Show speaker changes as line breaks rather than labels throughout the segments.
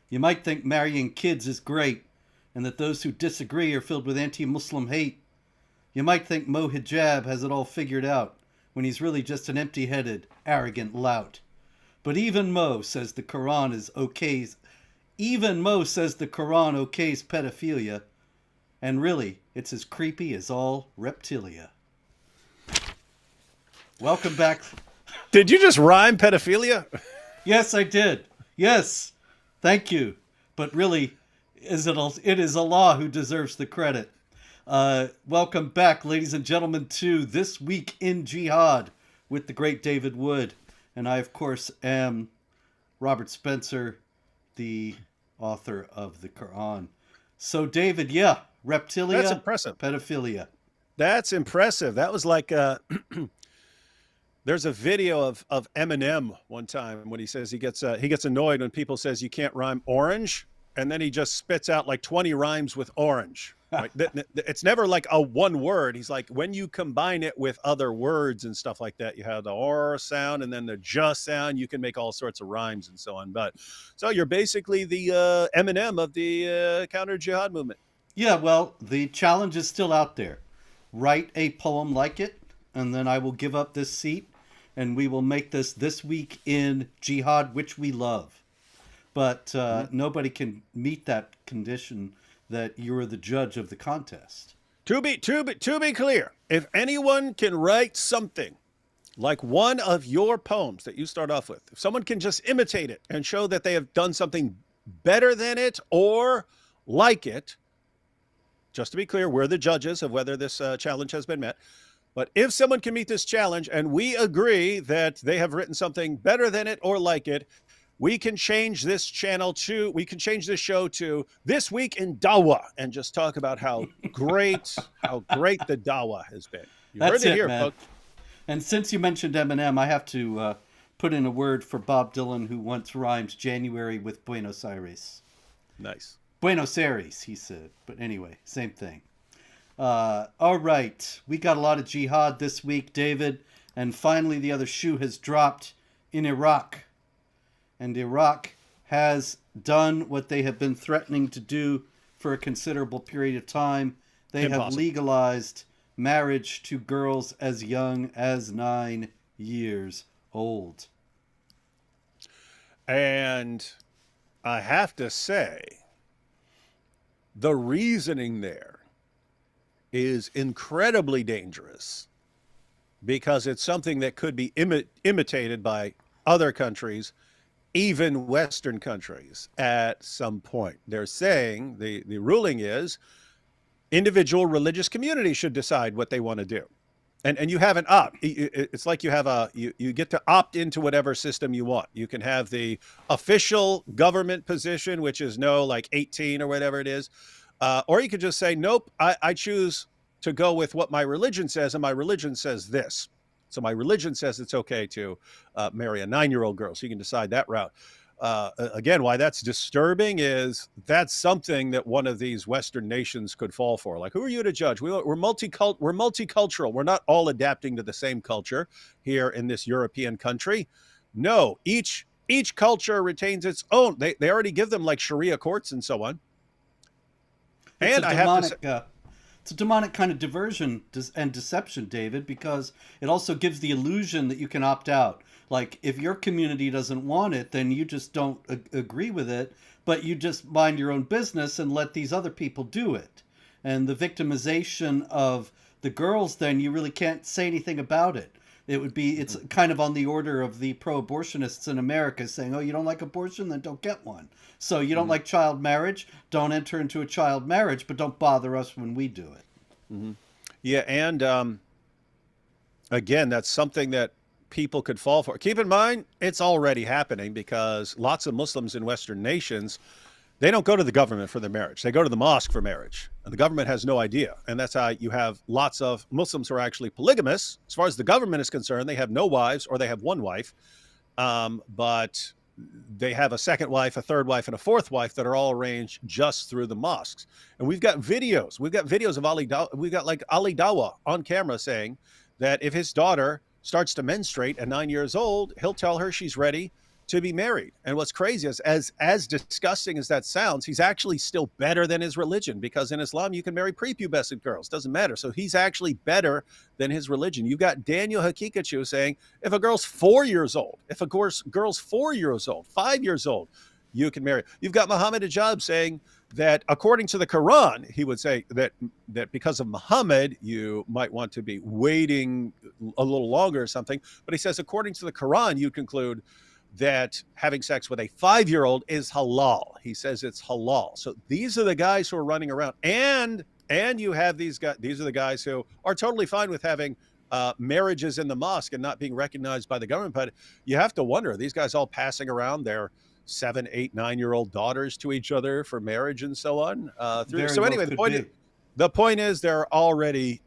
You might think marrying kids is great, and that those who disagree are filled with anti-Muslim hate. You might think Mo Hijab has it all figured out, when he's really just an empty-headed, arrogant lout. But even Mo says the Quran is okay. Even Mo says the Quran okays pedophilia, and really, it's as creepy as all reptilia. Welcome back.
Did you just rhyme pedophilia?
Yes, I did. Yes, thank you. But really, it is Allah who deserves the credit. Welcome back, ladies and gentlemen, to This Week in Jihad with the great David Wood. And I, of course, am Robert Spencer, the author of the Quran. So, David, yeah, reptilia,
That's impressive.
pedophilia.
That's impressive. That was like there's a video of Eminem one time when he says he gets annoyed when people says you can't rhyme orange, and then he just spits out like 20 rhymes with orange. Right? It's never like a one word. He's like, when you combine it with other words and stuff like that, you have the or sound and then the just sound. You can make all sorts of rhymes and so on. But so you're basically the Eminem of the counter jihad movement.
Yeah, well, the challenge is still out there. Write a poem like it, and then I will give up this seat, and we will make this week in Jihad, which we love. But nobody can meet that condition that you're the judge of the contest.
To be clear, if anyone can write something like one of your poems that you start off with, if someone can just imitate it and show that they have done something better than it or like it, just to be clear, we're the judges of whether this challenge has been met. But if someone can meet this challenge and we agree that they have written something better than it or like it, we can change this show to This Week in Dawah and just talk about how great the Dawah has been. You
That's
heard it
it,
here,
man.
folks.
And since you mentioned Eminem, I have to put in a word for Bob Dylan, who once rhymed January with Buenos Aires.
Nice.
Buenos Aires, he said. But anyway, same thing. All right. We got a lot of jihad this week, David. And finally, the other shoe has dropped in Iraq. And Iraq has done what they have been threatening to do for a considerable period of time. They have legalized marriage to girls as young as 9 years old.
And I have to say, the reasoning there is incredibly dangerous because it's something that could be imitated by other countries, even Western countries at some point. They're saying the ruling is individual religious communities should decide what they want to do. And you have an opt. It's like you have you get to opt into whatever system you want. You can have the official government position, which is no, like 18 or whatever it is. Or you could just say, nope, I choose to go with what my religion says, and my religion says this. So my religion says it's okay to marry a 9-year-old girl. So you can decide that route. Again, why that's disturbing is that's something that one of these Western nations could fall for. Like, who are you to judge? We're multicultural. We're not all adapting to the same culture here in this European country. No, each culture retains its own. They already give them like Sharia courts and so on.
It's
and
a
I
demonic,
have to say,
it's a demonic kind of diversion and deception, David, because it also gives the illusion that you can opt out. Like, if your community doesn't want it, then you just don't agree with it, but you just mind your own business and let these other people do it. And the victimization of the girls, then you really can't say anything about it. It's kind of on the order of the pro-abortionists in America saying, oh, you don't like abortion? Then don't get one. So you don't like child marriage? Don't enter into a child marriage, but don't bother us when we do it.
yeah, and again, that's something that people could fall for. Keep in mind, it's already happening because lots of Muslims in Western nations, they don't go to the government for their marriage. They go to the mosque for marriage. And the government has no idea. And that's how you have lots of Muslims who are actually polygamous. As far as the government is concerned, they have no wives or they have one wife. But they have a second wife, a third wife, and a fourth wife that are all arranged just through the mosques. And we've got videos. We've got videos of we've got like Ali Dawah on camera saying that if his daughter starts to menstruate at 9 years old, he'll tell her she's ready to be married. And what's crazy is, as disgusting as that sounds, he's actually still better than his religion, because in Islam you can marry prepubescent girls. Doesn't matter. So he's actually better than his religion. You've got Daniel Hakikachu saying if a girl's 4 years old, if a girl's 4 years old, 5 years old, you can marry. You've got Muhammad Hijab saying that according to the Quran, he would say that because of Muhammad, you might want to be waiting a little longer or something. But he says, according to the Quran, you conclude that having sex with a 5-year-old is halal. He says it's halal. So these are the guys who are running around. And you have these guys, these are the guys who are totally fine with having marriages in the mosque and not being recognized by the government. But you have to wonder, are these guys all passing around their 7, 8, 9-year-old daughters to each other for marriage and so on? So anyway, the point is there are already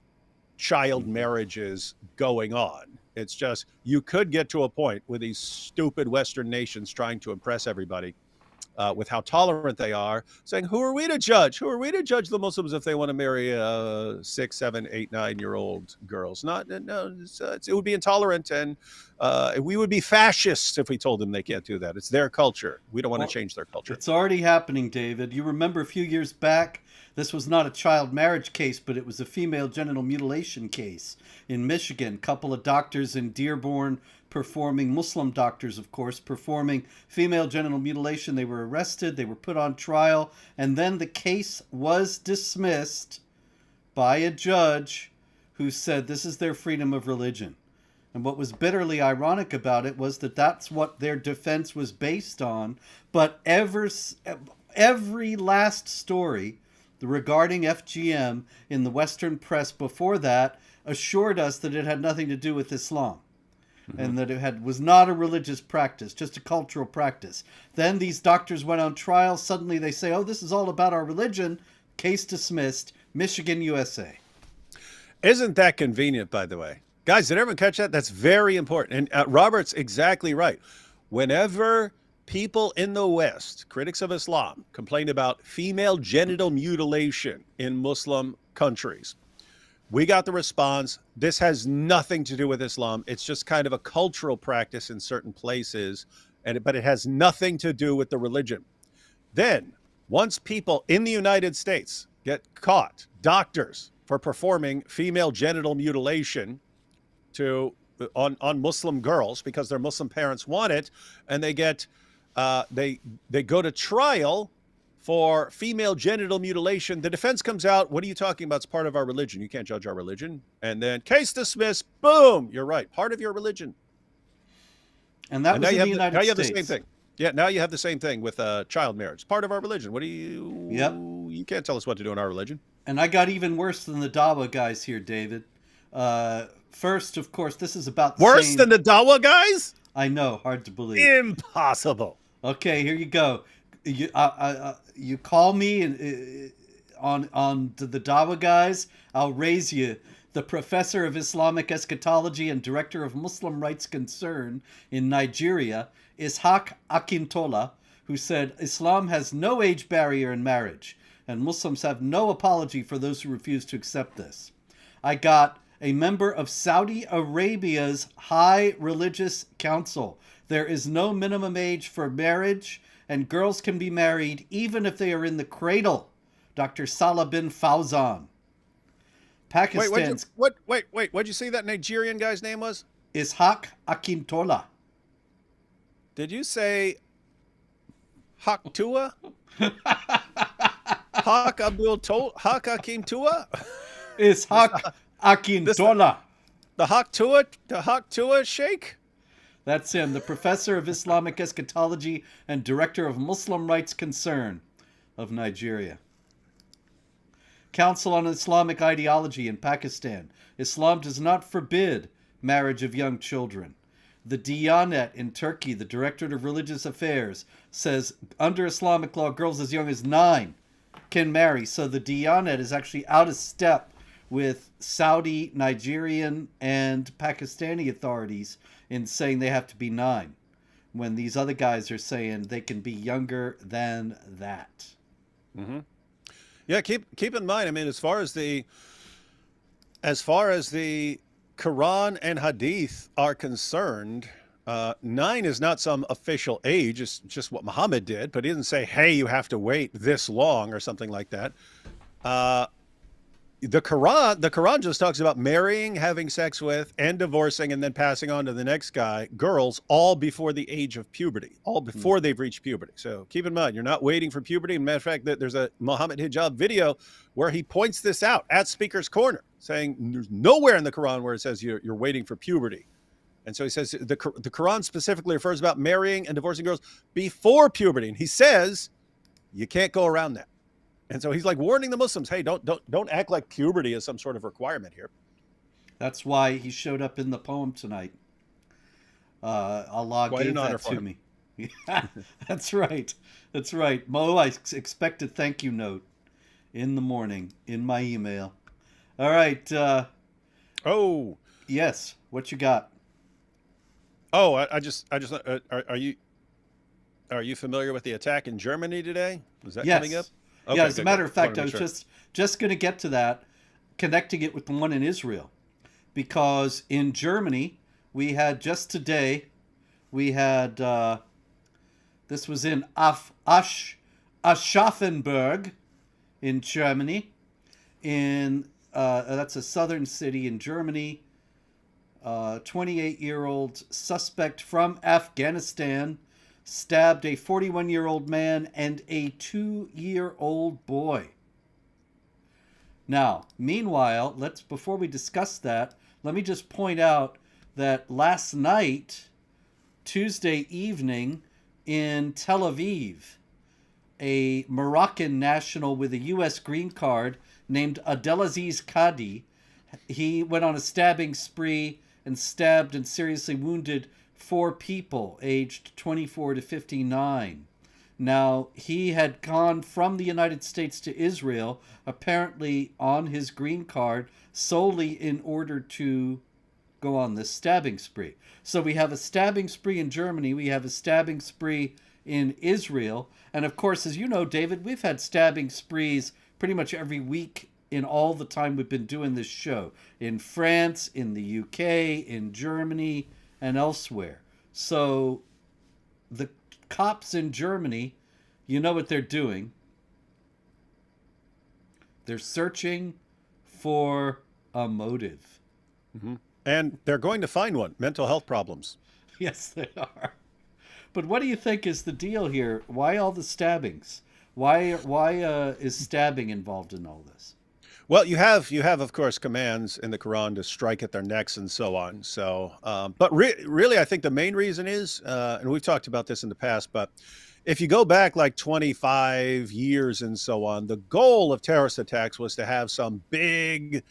child marriages going on. It's just, you could get to a point with these stupid Western nations trying to impress everybody with how tolerant they are, saying, who are we to judge? Who are we to judge the Muslims if they want to marry 6, 7, 8, 9-year-old girls? It would be intolerant, and we would be fascists if we told them they can't do that. It's their culture. We don't want to change their culture.
It's already happening, David. You remember a few years back, this was not a child marriage case, but it was a female genital mutilation case in Michigan. A couple of doctors in Dearborn performing, Muslim doctors, of course, performing female genital mutilation. They were arrested. They were put on trial. And then the case was dismissed by a judge who said this is their freedom of religion. And what was bitterly ironic about it was that that's what their defense was based on. But every last story regarding FGM in the Western press before that assured us that it had nothing to do with Islam. Mm-hmm. And that it was not a religious practice, just a cultural practice. Then these doctors went on trial. Suddenly they say, oh, this is all about our religion. Case dismissed. Michigan, USA.
Isn't that convenient, by the way? Guys, did everyone catch that? That's very important. And Robert's exactly right. Whenever people in the West, critics of Islam, complain about female genital mutilation in Muslim countries, we got the response, this has nothing to do with Islam. It's just kind of a cultural practice in certain places, but it has nothing to do with the religion. Then, once people in the United States get caught, doctors, for performing female genital mutilation on Muslim girls because their Muslim parents want it, and they get they go to trial for female genital mutilation. The defense comes out, what are you talking about? It's part of our religion. You can't judge our religion. And then case dismissed. Boom. You're right. Part of your religion.
And that was in the United States.
Now you have the same thing. Yeah, now you have the same thing with child marriage. Part of our religion. What do you...
Yep.
You can't tell us what to do in our religion.
And I got even worse than the Dawa guys here, David. First, of course, this is about the
worse than the Dawa guys?
I know, hard to believe.
Impossible.
Okay, here you go. You call me on to the Dawa guys, I'll raise you. The professor of Islamic eschatology and director of Muslim Rights Concern in Nigeria, Ishaq Akintola, who said Islam has no age barrier in marriage, and Muslims have no apology for those who refuse to accept this. I got a member of Saudi Arabia's High Religious Council. There is no minimum age for marriage, and girls can be married even if they are in the cradle. Dr. Salah bin Fawzan. Pakistan's...
Wait, what'd you say that Nigerian guy's name was?
Ishaq Akintola.
Did you say Haktua? Hak Akintua?
Ishaq Akintola.
The Haktua Sheikh?
That's him, the professor of Islamic eschatology and director of Muslim Rights Concern of Nigeria. Council on Islamic Ideology in Pakistan. Islam does not forbid marriage of young children. The Diyanet in Turkey, the Directorate of Religious Affairs, says under Islamic law, girls as young as 9 can marry. So the Diyanet is actually out of step with Saudi, Nigerian, and Pakistani authorities in saying they have to be 9, when these other guys are saying they can be younger than that.
Mm-hmm. Yeah, keep in mind. I mean, as far as the Quran and Hadith are concerned, 9 is not some official age. It's just what Muhammad did, but he didn't say, hey, you have to wait this long or something like that. Uh, the Quran just talks about marrying, having sex with, and divorcing, and then passing on to the next guy, girls, all before the age of puberty, all before they've reached puberty. So keep in mind, you're not waiting for puberty. Matter of fact, that there's a Muhammad Hijab video where he points this out at Speaker's Corner, saying there's nowhere in the Quran where it says you're waiting for puberty. And so he says the Quran specifically refers about marrying and divorcing girls before puberty, and he says you can't go around that. And so he's like warning the Muslims, hey, don't act like puberty is some sort of requirement here.
That's why he showed up in the poem tonight. Allah
Quite
gave
an honor
that
for
to
him.
me. That's right. That's right. Mo, I expect a thank you note in the morning in my email. All right.
Oh,
Yes. What you got?
I just are you familiar with the attack in Germany today? Was that coming up?
Yes.
Okay,
Yeah, as a
good,
matter
good.
of fact,
Wanted
I
to
was
make sure.
just going to get to that, connecting it with the one in Israel. Because in Germany, we had just today, we had, this was in Aschaffenburg in Germany. That's a southern city in Germany. 28-year-old suspect from Afghanistan stabbed a 41-year-old man and a 2-year-old boy. Now, meanwhile, before we discuss that, let me just point out that last night, Tuesday evening, in Tel Aviv, a Moroccan national with a U.S. green card named Abdelaziz Kadi, he went on a stabbing spree and stabbed and seriously wounded 4 people aged 24 to 59. Now, he had gone from the United States to Israel, apparently on his green card, solely in order to go on this stabbing spree. So we have a stabbing spree in Germany, we have a stabbing spree in Israel, and of course, as you know, David, we've had stabbing sprees pretty much every week in all the time we've been doing this show. In France, in the UK, in Germany, and elsewhere. So the cops in Germany, you know what they're doing. They're searching for a motive.
And they're going to find one, mental health problems.
Yes, they are. But what do you think is the deal here? Why all the stabbings? Why is stabbing involved in all this?
Well, you have of course commands in the Quran to strike at their necks and so on. So, but really, I think the main reason is, and we've talked about this in the past, but if you go back like 25 years and so on, the goal of terrorist attacks was to have some big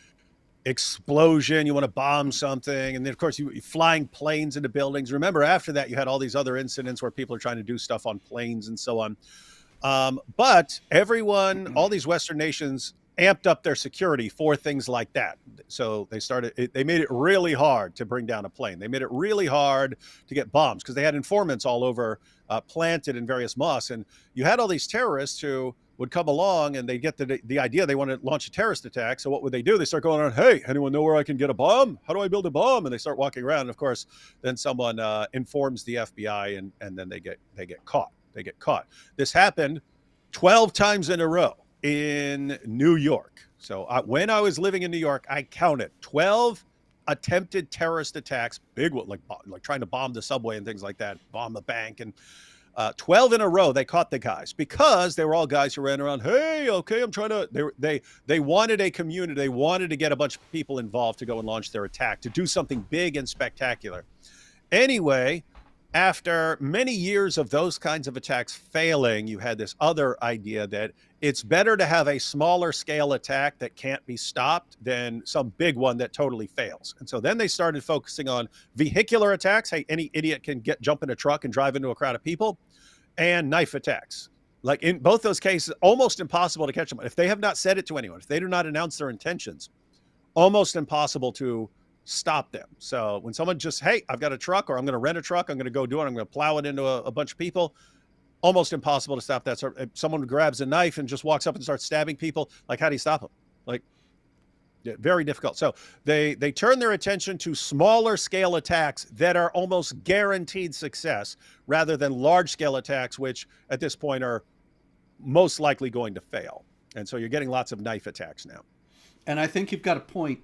explosion. You want to bomb something, and then of course you flying planes into buildings. Remember, after that, you had all these other incidents where people are trying to do stuff on planes and so on. But everyone, all these Western nations amped up their security for things like that. So they made it really hard to bring down a plane. They made it really hard to get bombs because they had informants all over planted in various mosques. And you had all these terrorists who would come along and they get the idea they want to launch a terrorist attack. So what would they do? They start going around, hey, anyone know where I can get a bomb? How do I build a bomb? And they start walking around. And of course, then someone informs the FBI and then they get caught. They get caught. This happened 12 times in a row in New York. So when I was living in New York, I counted 12 attempted terrorist attacks, big one, like trying to bomb the subway and things like that, bomb the bank, and 12 in a row. They caught the guys because they were all guys who ran around. Hey, okay, I'm trying to. They wanted a community. They wanted to get a bunch of people involved to go and launch their attack, to do something big and spectacular. Anyway, after many years of those kinds of attacks failing, you had this other idea that it's better to have a smaller scale attack that can't be stopped than some big one that totally fails. And so then they started focusing on vehicular attacks. Hey, any idiot can jump in a truck and drive into a crowd of people, and knife attacks. Like in both those cases, almost impossible to catch them. If they have not said it to anyone, if they do not announce their intentions, almost impossible to stop them. So when someone just, hey, I've got a truck, or I'm going to rent a truck, I'm going to go do it, I'm going to plow it into a bunch of people, almost impossible to stop that. So if someone grabs a knife and just walks up and starts stabbing people, like, how do you stop them? Like, Yeah, very difficult. So they turn their attention to smaller scale attacks that are almost guaranteed success rather than large scale attacks, which at this point are most likely going to fail. And so you're getting lots of knife attacks now.
And I think you've got a point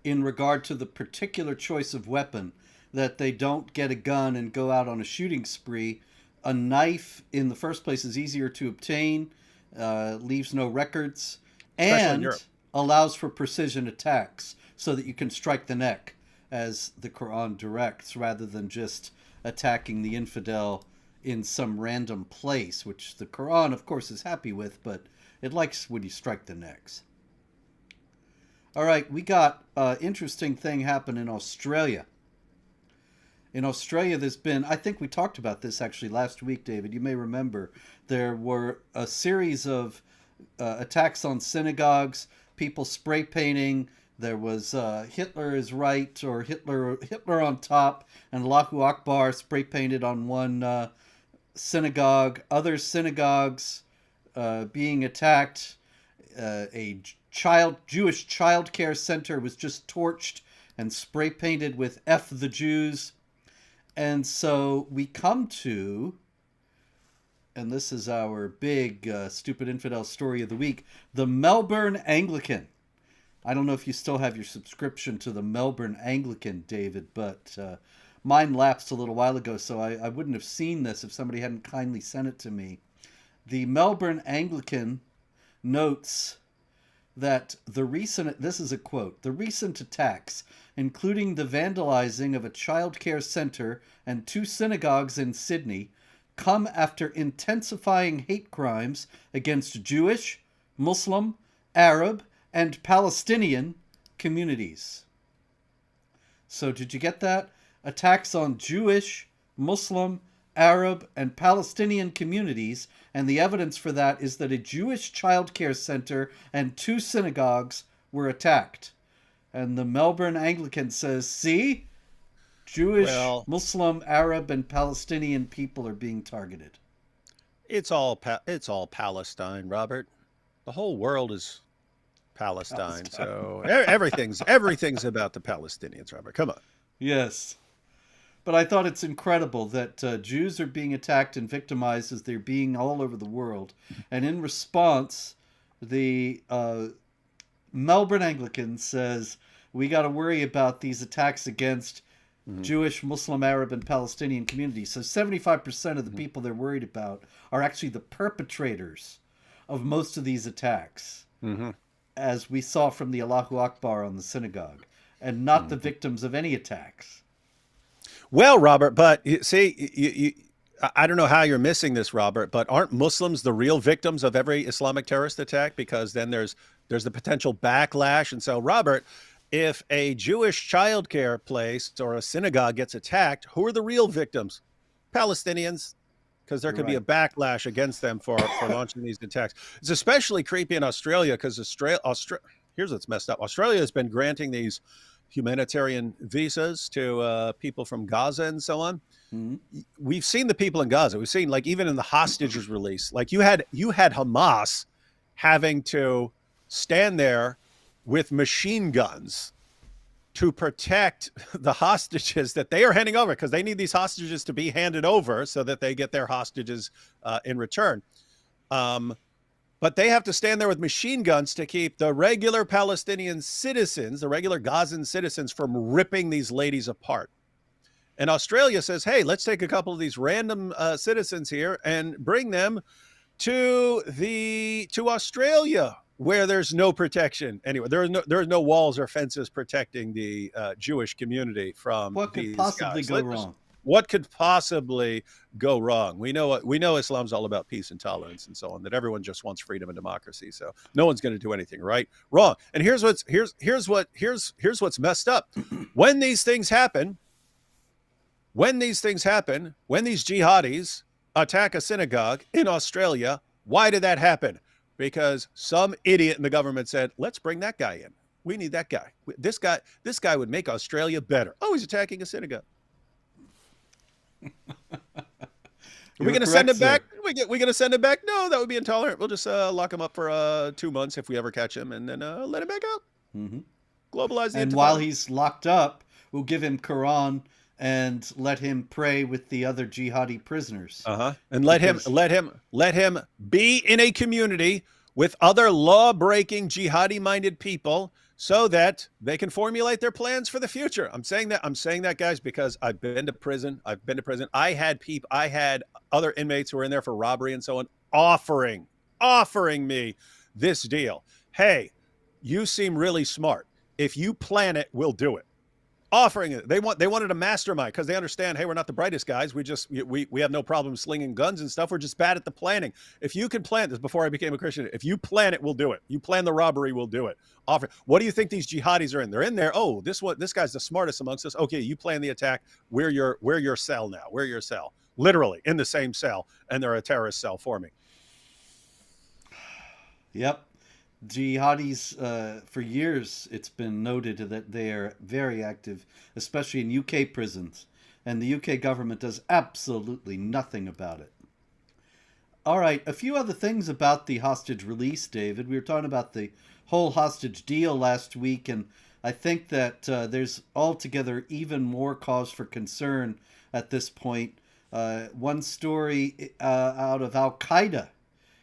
in regard to the particular choice of weapon, that they don't get a gun and go out on a shooting spree. A knife, in the first place, is easier to obtain, leaves no records,
Especially in Europe.
and allows for precision attacks so that you can strike the neck, as the Quran directs, rather than just attacking the infidel in some random place, which the Quran, of course, is happy with, but it likes when you strike the necks. All right, we got an interesting thing happen in Australia. In Australia, there's been, I think we talked about this actually last week, David. You may remember there were a series of attacks on synagogues, people spray painting. There was Hitler is right, or Hitler on top, and Allahu Akbar spray painted on one synagogue. Other synagogues being attacked. A Jewish child care center was just torched and spray painted with F the Jews. And so we come to, and this is our big stupid infidel story of the week, the Melbourne Anglican. I don't know if you still have your subscription to the Melbourne Anglican, David, but mine lapsed a little while ago, so I wouldn't have seen this if somebody hadn't kindly sent it to me. The Melbourne Anglican notes that this is a quote, the recent attacks, including the vandalizing of a childcare center and 2 synagogues in Sydney, come after intensifying hate crimes against Jewish, Muslim, Arab, and Palestinian communities. So did you get that? Attacks on Jewish, Muslim, Arab, and Palestinian communities, and the evidence for that is that a Jewish child care center and 2 synagogues were attacked. And the Melbourne Anglican says, see, Jewish, Muslim, Arab, and Palestinian people are being targeted.
It's all Palestine, Robert. The whole world is Palestine. So everything's about the Palestinians, Robert. Come on.
Yes. But I thought it's incredible that Jews are being attacked and victimized as they're being all over the world. And in response, the Melbourne Anglican says, we got to worry about these attacks against Jewish, Muslim, Arab, and Palestinian communities. So 75% of the people they're worried about are actually the perpetrators of most of these attacks, as we saw from the Allahu Akbar on the synagogue, and not the victims of any attacks.
Well, Robert, but see, I don't know how you're missing this, Robert, but aren't Muslims the real victims of every Islamic terrorist attack? Because then there's the potential backlash. And so, Robert, if a Jewish childcare place or a synagogue gets attacked, who are the real victims? Palestinians, because there could be a backlash against them for launching these attacks. It's especially creepy in Australia because here's what's messed up. Australia has been granting these humanitarian visas to people from Gaza and so on. We've seen the people in Gaza. We've seen, like, even in the hostages release, like you had Hamas having to stand there with machine guns to protect the hostages that they are handing over, because they need these hostages to be handed over so that they get their hostages in return. But they have to stand there with machine guns to keep the regular Palestinian citizens, the regular Gazan citizens, from ripping these ladies apart. And Australia says, hey, let's take a couple of these random citizens here and bring them to Australia, where there's no protection. Anyway, there are no walls or fences protecting the Jewish community from
what could possibly go wrong.
What could possibly go wrong? We know Islam's all about peace and tolerance and so on, that everyone just wants freedom and democracy. So no one's going to do anything wrong. And here's what's messed up. When these things happen, when these jihadis attack a synagogue in Australia, why did that happen? Because some idiot in the government said, let's bring that guy in. We need that guy. This guy would make Australia better. Oh, he's attacking a synagogue. Are we going to send him back? We going to send him back? No, that would be intolerant. We'll just lock him up for 2 months if we ever catch him, and then let him back out. Globalize the
And while
Intifada.
he's locked up, we'll give him Quran and let him pray with the other jihadi prisoners.
And let him
Because
be in a community with other law-breaking jihadi-minded people so that they can formulate their plans for the future. I'm saying that, guys, because I've been to prison. I had other inmates who were in there for robbery and so on offering me this deal. Hey, you seem really smart. If you plan it, we'll do it. Offering it. They wanted a mastermind because they understand, hey, we're not the brightest guys. We have no problem slinging guns and stuff. We're just bad at the planning. If you can plan this, before I became a Christian, if you plan it, we'll do it. You plan the robbery, we'll do it. Offer. What do you think these jihadis are in? They're in there. Oh, this guy's the smartest amongst us. Okay, you plan the attack. We're your cell now. We're your cell. Literally in the same cell, and they're a terrorist cell for me.
Yep. Jihadis, for years, it's been noted that they are very active, especially in UK prisons. And the UK government does absolutely nothing about it. All right, a few other things about the hostage release, David. We were talking about the whole hostage deal last week, and I think that there's altogether even more cause for concern at this point. One story out of Al-Qaeda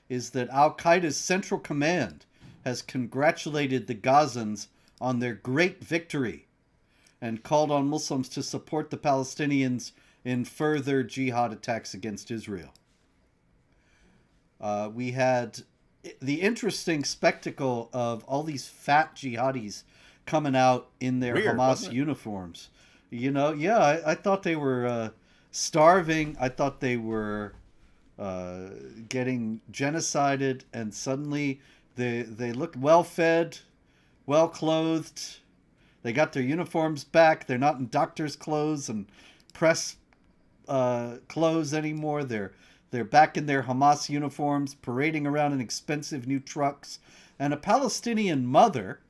is that Al-Qaeda's Central Command has congratulated the Gazans on their great victory and called on Muslims to support the Palestinians in further jihad attacks against Israel. We had the interesting spectacle of all these fat jihadis coming out in their Hamas uniforms. I thought they were starving. I thought they were getting genocided, and suddenly they look well fed, well clothed. They got their uniforms back. They're not in doctor's clothes and press clothes anymore. They're back in their Hamas uniforms, parading around in expensive new trucks. And a Palestinian mother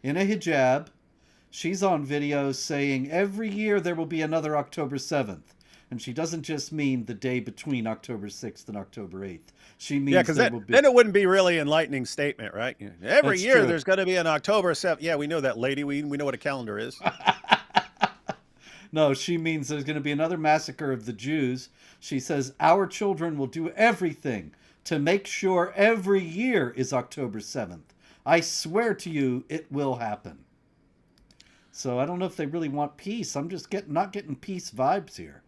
in a hijab, she's on video saying every year there will be another October 7th. And she doesn't just mean the day between October 6th and October 8th. She means
because then it wouldn't be really an enlightening statement, right? Every year there's going to be an October 7th. Yeah, we know that, lady. We know what a calendar is.
No, she means there's going to be another massacre of the Jews. She says our children will do everything to make sure every year is October 7th. I swear to you, it will happen. So I don't know if they really want peace. I'm just not getting peace vibes here.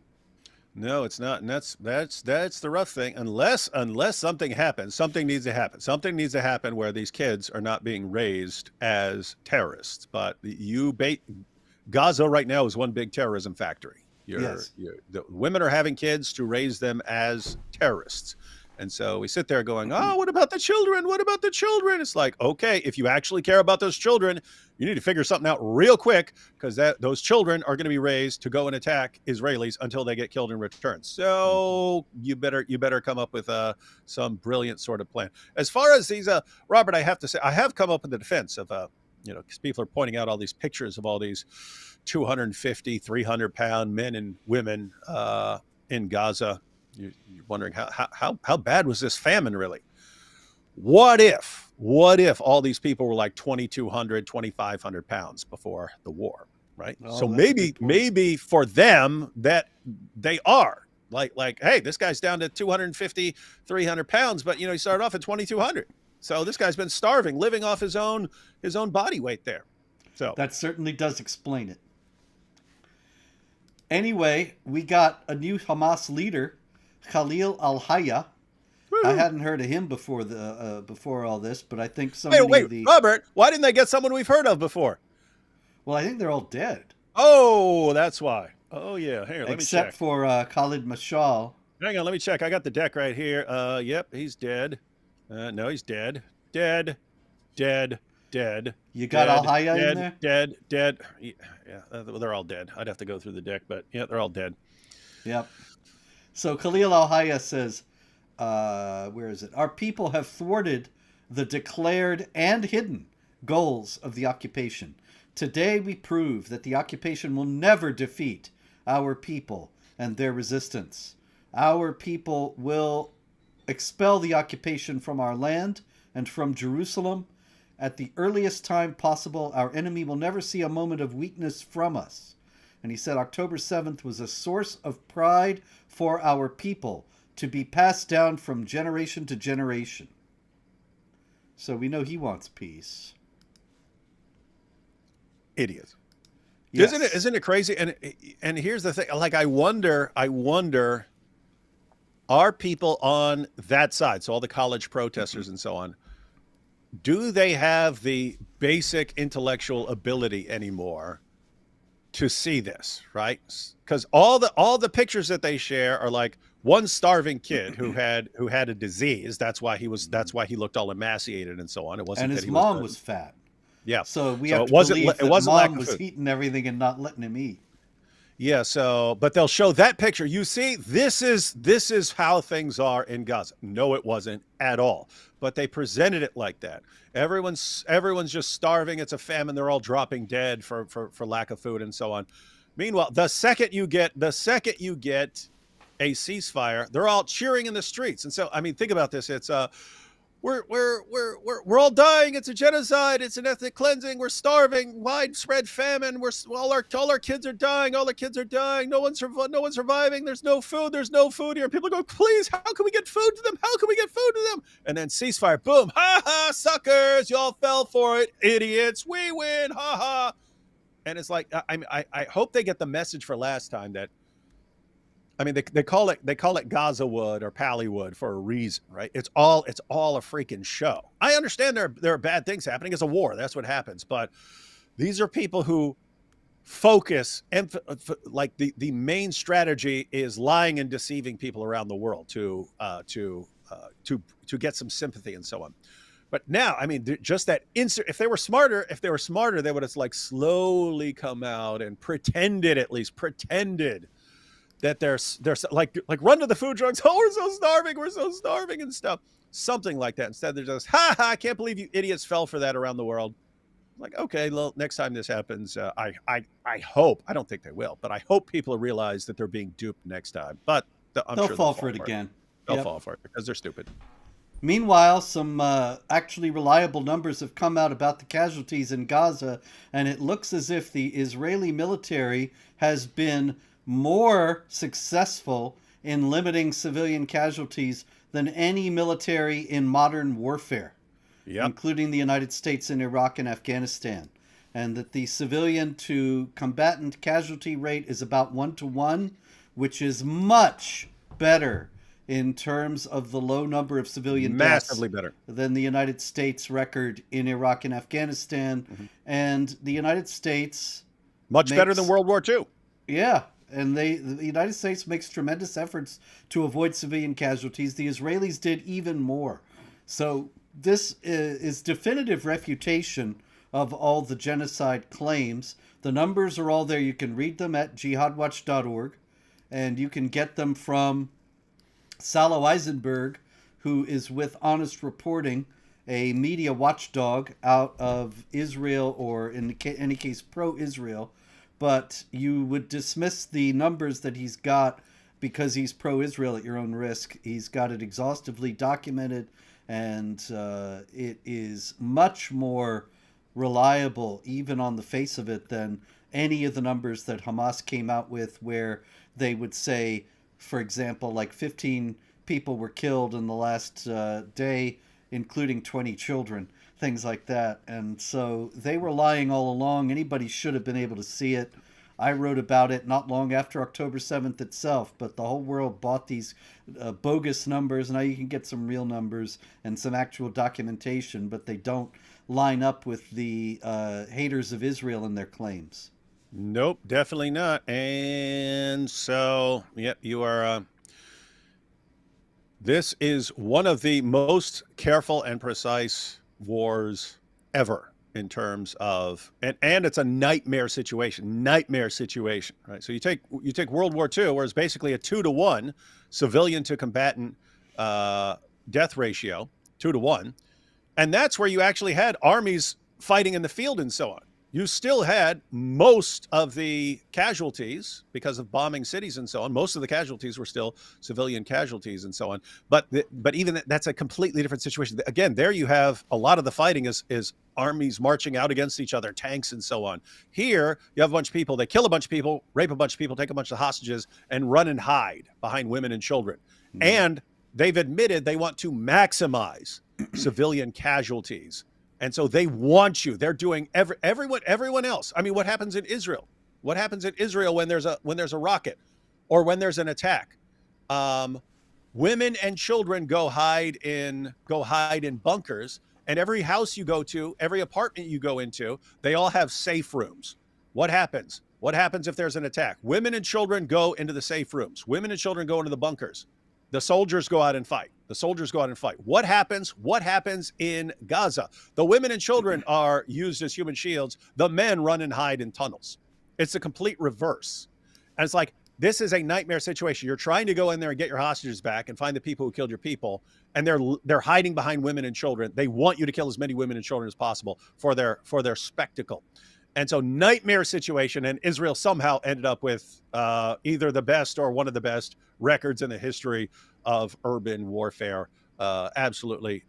No, it's not, and that's the rough thing. Unless something happens, something needs to happen. Something needs to happen where these kids are not being raised as terrorists. But Gaza right now is one big terrorism factory. The women are having kids to raise them as terrorists. And so we sit there going, oh, what about the children? What about the children? It's like, okay, if you actually care about those children, you need to figure something out real quick, because those children are going to be raised to go and attack Israelis until they get killed in return. So you better come up with some brilliant sort of plan. As far as these, Robert, I have to say, I have come up with the defense of, because people are pointing out all these pictures of all these 250, 300-pound men and women in Gaza. You're wondering how bad was this famine really? What if all these people were like 2,200, 2,500 pounds before the war, right?
Oh,
so maybe for them that they are like, hey, this guy's down to 250, 300 pounds, but he started off at 2,200. So this guy's been starving, living off his own body weight there. So
that certainly does explain it. Anyway, we got a new Hamas leader, Khalil al-Hayya. I hadn't heard of him before all this, but I think
Robert, why didn't they get someone we've heard of before?
Well, I think they're all dead.
Oh, that's why. Oh yeah, here, let me check.
Except for Khalid Mashal.
Hang on, let me check. I got the deck right here. Yep, he's dead. No, he's dead. Dead.
You got al-Hayya in there?
Dead. Yeah, they're all dead. I'd have to go through the deck, but yeah, they're all dead.
Yep. So Khalil al-Hayya says, where is it? Our people have thwarted the declared and hidden goals of the occupation. Today we prove that the occupation will never defeat our people and their resistance. Our people will expel the occupation from our land and from Jerusalem, At the earliest time possible, our enemy will never see a moment of weakness from us. And he said October 7th was a source of pride for our people to be passed down from generation to generation. So we know he wants peace.
Idiots.
Yes.
Isn't it crazy? And here's the thing, like I wonder, are people on that side, so all the college protesters and so on, do they have the basic intellectual ability anymore to see this, right? Because all the pictures that they share are like one starving kid who had a disease. That's why he looked all emaciated and so on. It wasn't
and
that
his
he
mom
was
was fat.
yeah.
So we
So
have
it
to
wasn't
believe that
it wasn't lack
mom
of
was
food.
eating everything and not letting him eat.
Yeah, so but they'll show that picture. You see, this is how things are in Gaza. No, it wasn't at all. But they presented it like that. Everyone's just starving. It's a famine. They're all dropping dead for lack of food and so on. Meanwhile, the second you get a ceasefire, they're all cheering in the streets. And so, I mean, think about this. It's we're all dying. It's a genocide. It's an ethnic cleansing. We're starving. Widespread famine. All our kids are dying. All the kids are dying. No one's surviving. There's no food. There's no food here. People go, please, how can we get food to them? How can we get food to them? And then ceasefire. Boom. Ha ha. Suckers. Y'all fell for it. Idiots. We win. Ha ha. And it's like, I hope they get the message for last time that, I mean, they call it Gaza wood or Pallywood for a reason, right? It's all a freaking show. I understand there are bad things happening. It's a war. That's what happens. But these are people who focus, like the main strategy is lying and deceiving people around the world to get some sympathy and so on. But now, I mean, just that instant, if they were smarter, they would have like slowly come out and pretended that they're like run to the food trucks. Oh, we're so starving and stuff. Something like that. Instead, they're just, I can't believe you idiots fell for that around the world. Like, okay, well, next time this happens, I hope, I don't think they will, but I hope people realize that they're being duped next time. But
They'll fall for it again.
They'll fall for it because they're stupid.
Meanwhile, some actually reliable numbers have come out about the casualties in Gaza, and it looks as if the Israeli military has been more successful in limiting civilian casualties than any military in modern warfare, including the United States in Iraq and Afghanistan. And that the civilian to combatant casualty rate is about 1-to-1, which is much better in terms of the low number of civilian deaths
massively better
than the United States record in Iraq and Afghanistan. Mm-hmm. And the United States
better than World War II.
Yeah. And the United States makes tremendous efforts to avoid civilian casualties. The Israelis did even more. So this is definitive refutation of all the genocide claims. The numbers are all there. You can read them at jihadwatch.org, and you can get them from Salo Eisenberg, who is with Honest Reporting, a media watchdog out of Israel, or in any case pro-Israel. But you would dismiss the numbers that he's got because he's pro-Israel at your own risk. He's got it exhaustively documented, and it is much more reliable, even on the face of it, than any of the numbers that Hamas came out with, where they would say, for example, like 15 people were killed in the last day, including 20 children. Things like that. And so they were lying all along. Anybody should have been able to see it. I wrote about it not long after October 7th itself, but the whole world bought these bogus numbers. Now you can get some real numbers and some actual documentation, but they don't line up with the haters of Israel and their claims.
Nope, definitely not. And so, yep, you are... this is one of the most careful and precise wars ever in terms of, and it's a nightmare situation, right? So you take World War II, where it's basically a 2-to-1 civilian to combatant death ratio, 2-to-1, and that's where you actually had armies fighting in the field and so on. you still had most of the casualties because of bombing cities and so on. Most of the casualties were still civilian casualties and so on. But even that's a completely different situation. Again, there you have a lot of the fighting is armies marching out against each other, tanks and so on. Here you have a bunch of people. They kill a bunch of people, rape a bunch of people, take a bunch of hostages, and run and hide behind women and children.
Mm-hmm.
And they've admitted they want to maximize civilian casualties. And so they want you. They're doing everyone else. I mean, what happens in Israel? What happens in Israel when there's a rocket or when there's an attack? Women and children go hide in bunkers, and every house you go to, every apartment you go into, they all have safe rooms. What happens? What happens if there's an attack? Women and children go into the safe rooms. Women and children go into the bunkers. The soldiers go out and fight. The soldiers go out and fight. What happens? What happens in Gaza? The women and children are used as human shields. The men run and hide in tunnels. It's a complete reverse. And it's like, this is a nightmare situation. You're trying to go in there and get your hostages back and find the people who killed your people, and they're hiding behind women and children. They want you to kill as many women and children as possible for their spectacle. And so nightmare situation, and Israel somehow ended up with either the best or one of the best records in the history of urban warfare. Absolutely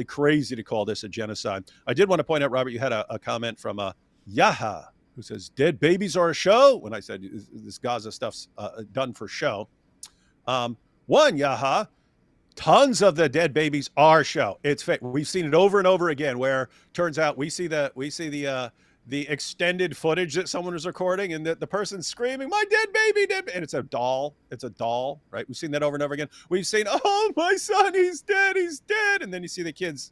crazy to call this a genocide. I did want to point out, Robert, you had a comment from Yaha, who says, dead babies are a show. When I said this Gaza stuff's done for show. One, Yaha, tons of the dead babies are show. It's fake. We've seen it over and over again, where turns out we see the extended footage that someone was recording, and the person's screaming, my dead baby, and it's a doll, right? We've seen that over and over again. We've seen, oh, my son, he's dead, and then you see the kid's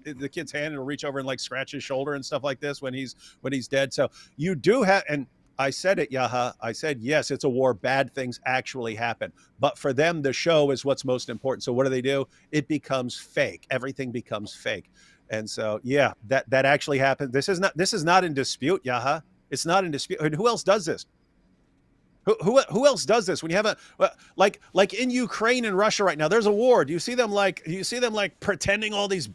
hand, and it'll reach over and like scratch his shoulder and stuff like this when he's dead. So you do have, and I said it, Yaha, I said, yes, it's a war, bad things actually happen, but for them, the show is what's most important. So what do? It becomes fake. Everything becomes fake. And so, yeah, that actually happened. This is not in dispute, Yaha. It's not in dispute. And who else does this? Who else does this? When you have like in Ukraine and Russia right now, there's a war. Do you see them like pretending all these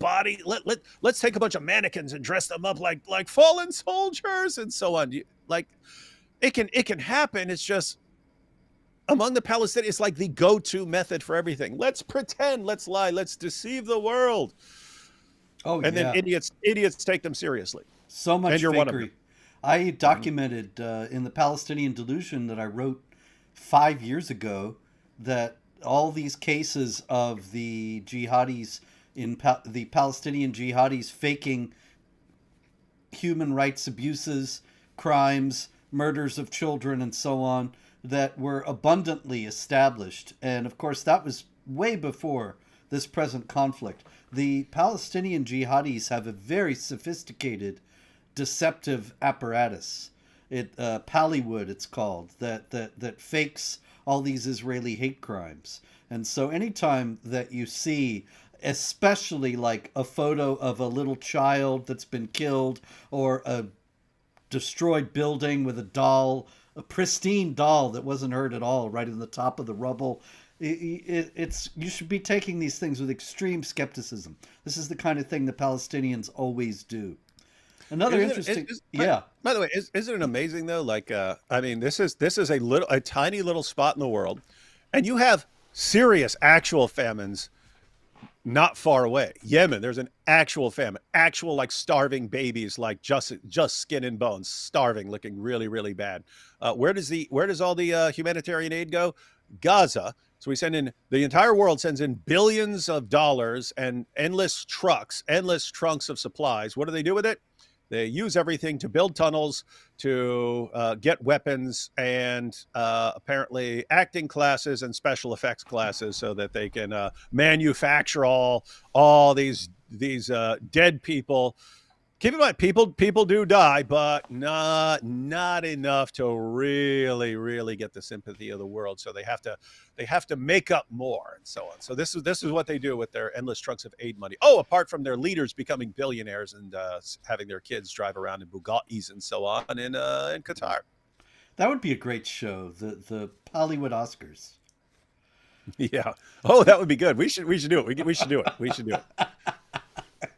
let's take a bunch of mannequins and dress them up like fallen soldiers and so on. It can happen. It's just among the Palestinians, it's like the go-to method for everything. Let's pretend, let's lie, let's deceive the world.
Oh,
and then idiots take them seriously.
So much
and you're
fakery.
One of them.
I documented in the Palestinian Delusion that I wrote 5 years ago that all these cases of the jihadis the Palestinian jihadis faking human rights abuses, crimes, murders of children, and so on, that were abundantly established. And of course, that was way before this present conflict. The Palestinian jihadis have a very sophisticated deceptive apparatus. Pallywood, it's called, that fakes all these Israeli hate crimes. And so anytime that you see, especially like a photo of a little child that's been killed, or a destroyed building with a pristine doll that wasn't hurt at all, right in the top of the rubble, you should be taking these things with extreme skepticism. This is the kind of thing the Palestinians always do. Another interesting, yeah.
By the way, isn't it amazing though? Like, I mean, this is a tiny little spot in the world, and you have serious, actual famines not far away. Yemen, there's an actual famine, actual like starving babies, like just skin and bones, starving, looking really, really bad. Where does all the humanitarian aid go? Gaza. So the entire world sends in billions of dollars and endless trunks of supplies. What do they do with it? They use everything to build tunnels, to get weapons, and apparently acting classes and special effects classes, so that they can manufacture all these dead people. Keep in mind, people do die, but not enough to really get the sympathy of the world. So they have to make up more and so on. So this is what they do with their endless trunks of aid money. Oh, apart from their leaders becoming billionaires and having their kids drive around in Bugattis and so on in Qatar.
That would be a great show, the Hollywood Oscars.
Yeah. Oh, that would be good. We should do it. We should do it.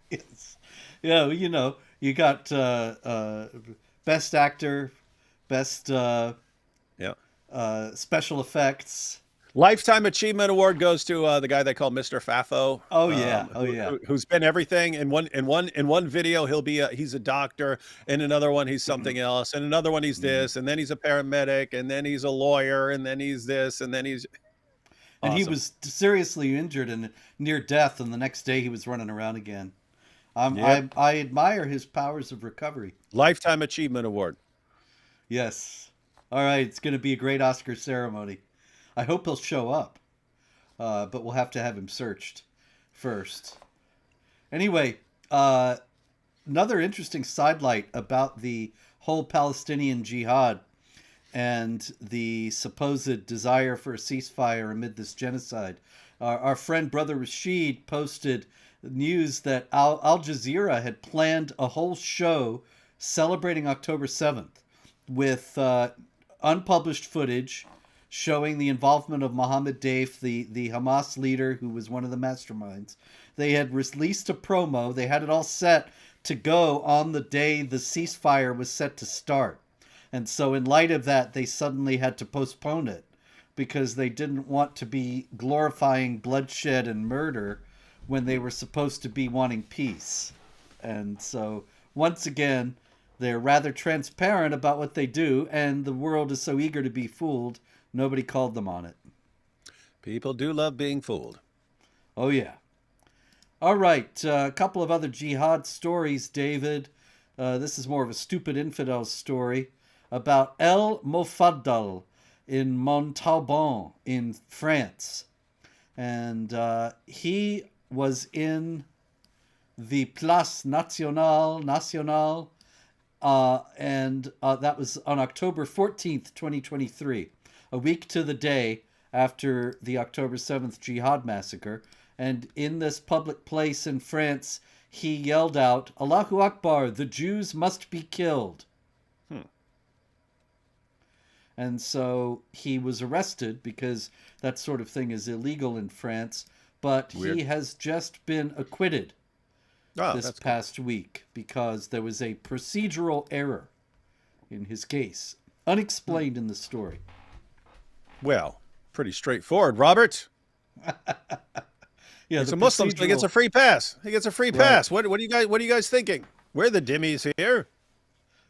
Yes. Yeah, you know, you got Best actor, best
Yeah.
special effects.
Lifetime Achievement Award goes to the guy they call Mr. Fafo,
Oh yeah, oh
who,
yeah.
who's been everything. In one video, he's a doctor. In another one, he's something else. In another one, he's
Mhm.
this. And then he's a paramedic. And then he's a lawyer. And then he's this. And then he's
And he
awesome.
was seriously injured and near death, and the next day he was running around again.
Yep.
I admire his powers of recovery.
Lifetime Achievement Award.
Yes. All right, it's going to be a great Oscar ceremony. I hope he'll show up, but we'll have to have him searched first. Anyway, another interesting sidelight about the whole Palestinian Jihad and the supposed desire for a ceasefire amid this genocide. Our friend Brother Rashid posted news that Al Jazeera had planned a whole show celebrating October 7th with unpublished footage showing the involvement of Mohammed Deif, the Hamas leader who was one of the masterminds. They had released a promo. They had it all set to go on the day the ceasefire was set to start. And so, in light of that, they suddenly had to postpone it because they didn't want to be glorifying bloodshed and murder when they were supposed to be wanting peace. And so, once again, they're rather transparent about what they do, and the world is so eager to be fooled, nobody called them on it.
People do love being fooled.
Oh, yeah. All right, a couple of other jihad stories, David. This is more of a stupid infidel story about El Mofaddal in Montauban in France. And he was in the Place Nationale, and that was on October 14th, 2023, a week to the day after the October 7th Jihad massacre. And in this public place in France, he yelled out, "Allahu Akbar, the Jews must be killed." And so he was arrested because that sort of thing is illegal in France. But
Weird.
he has just been acquitted
Oh,
this
that's good.
past week because there was a procedural error in his case, unexplained in the story.
Well, pretty straightforward, Robert.
Yeah,
He's
the
a Muslim, so he gets a
procedural.
free pass. He gets a free
Right.
pass. What are you guys thinking? We're the dimmies here.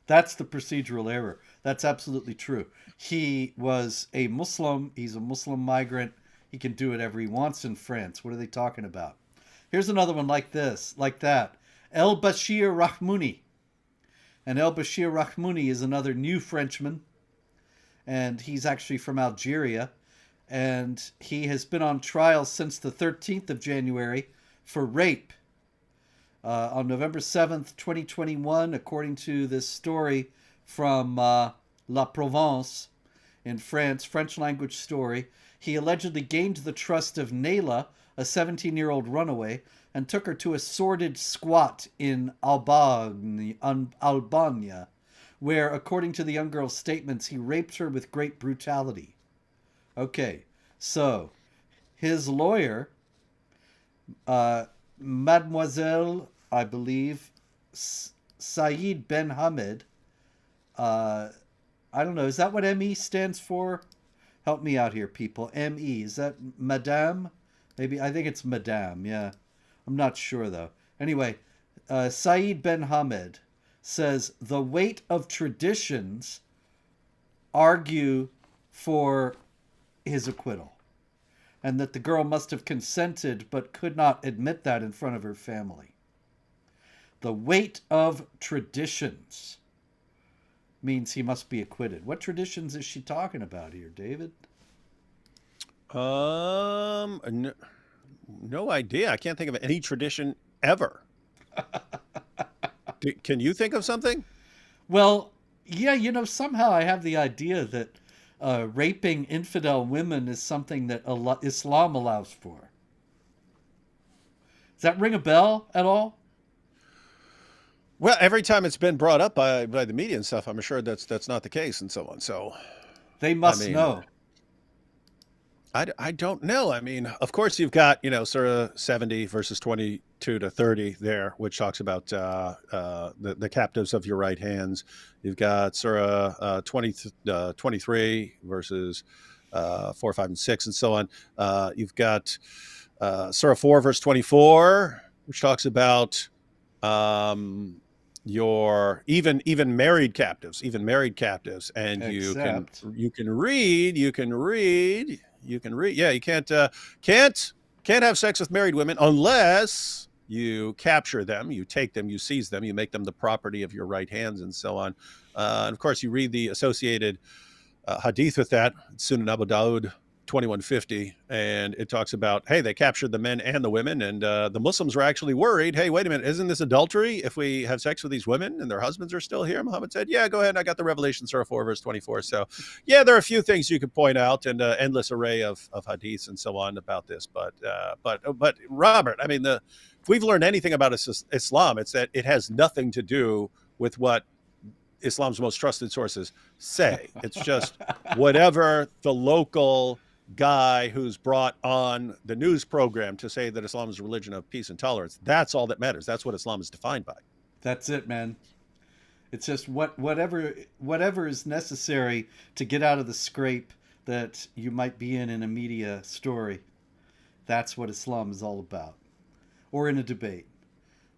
That's the procedural error. That's absolutely true. He was a Muslim. He's a Muslim migrant. He can do whatever he wants in France. What are they talking about? Here's another one like this, like that. El Bashir Rahmouni. And El Bashir Rahmouni is another new Frenchman. And he's actually from Algeria. And he has been on trial since the 13th of January for rape. On November 7th, 2021, according to this story from La Provence in France, French language story, he allegedly gained the trust of Nayla, a 17-year-old runaway, and took her to a sordid squat in Albania, where, according to the young girl's statements, he raped her with great brutality. Okay, so his lawyer, Mademoiselle, I believe, Saeed Ben Hamed, I don't know, is that what ME stands for? Help me out here, people. ME, is that Madame? Maybe, I think it's Madame, yeah. I'm not sure, though. Anyway, Saeed Ben Hamed says the weight of traditions argue for his acquittal, and that the girl must have consented but could not admit that in front of her family. The weight of traditions means he must be acquitted. What traditions is she talking about here, David?
No idea. I can't think of any tradition ever. Can you think of something?
Well, yeah, somehow I have the idea that raping infidel women is something that Islam allows for. Does that ring a bell at all?
Well, every time it's been brought up by the media and stuff, I'm sure that's not the case and so on. So,
They
I
must
mean,
know.
I don't know. I mean, of course, you've got, sort of 70 verses 22 to 30 there, which talks about the captives of your right hands. You've got sort of 23 verses 4, 5, and 6, and so on. You've got Surah 4, verse 24, which talks about um, your even married captives, and
Except,
you can read. Yeah, you can't can't have sex with married women unless you capture them, you take them, you seize them, you make them the property of your right hands, and so on. And of course, you read the associated hadith with that, Sunan Abu Dawud 2150, and it talks about, hey, they captured the men and the women, and the Muslims were actually worried. Hey, wait a minute, isn't this adultery if we have sex with these women and their husbands are still here? Muhammad said, yeah, go ahead. I got the Revelation Surah 4, verse 24. So, yeah, there are a few things you could point out, and endless array of hadiths and so on about this. But Robert, I mean, if we've learned anything about Islam, it's that it has nothing to do with what Islam's most trusted sources say. It's just whatever the local guy who's brought on the news program to say that Islam is a religion of peace and tolerance. That's all that matters. That's what Islam is defined by.
that's it, man. It's just whatever is necessary to get out of the scrape that you might be in a media story. That's what Islam is all about, or in a debate.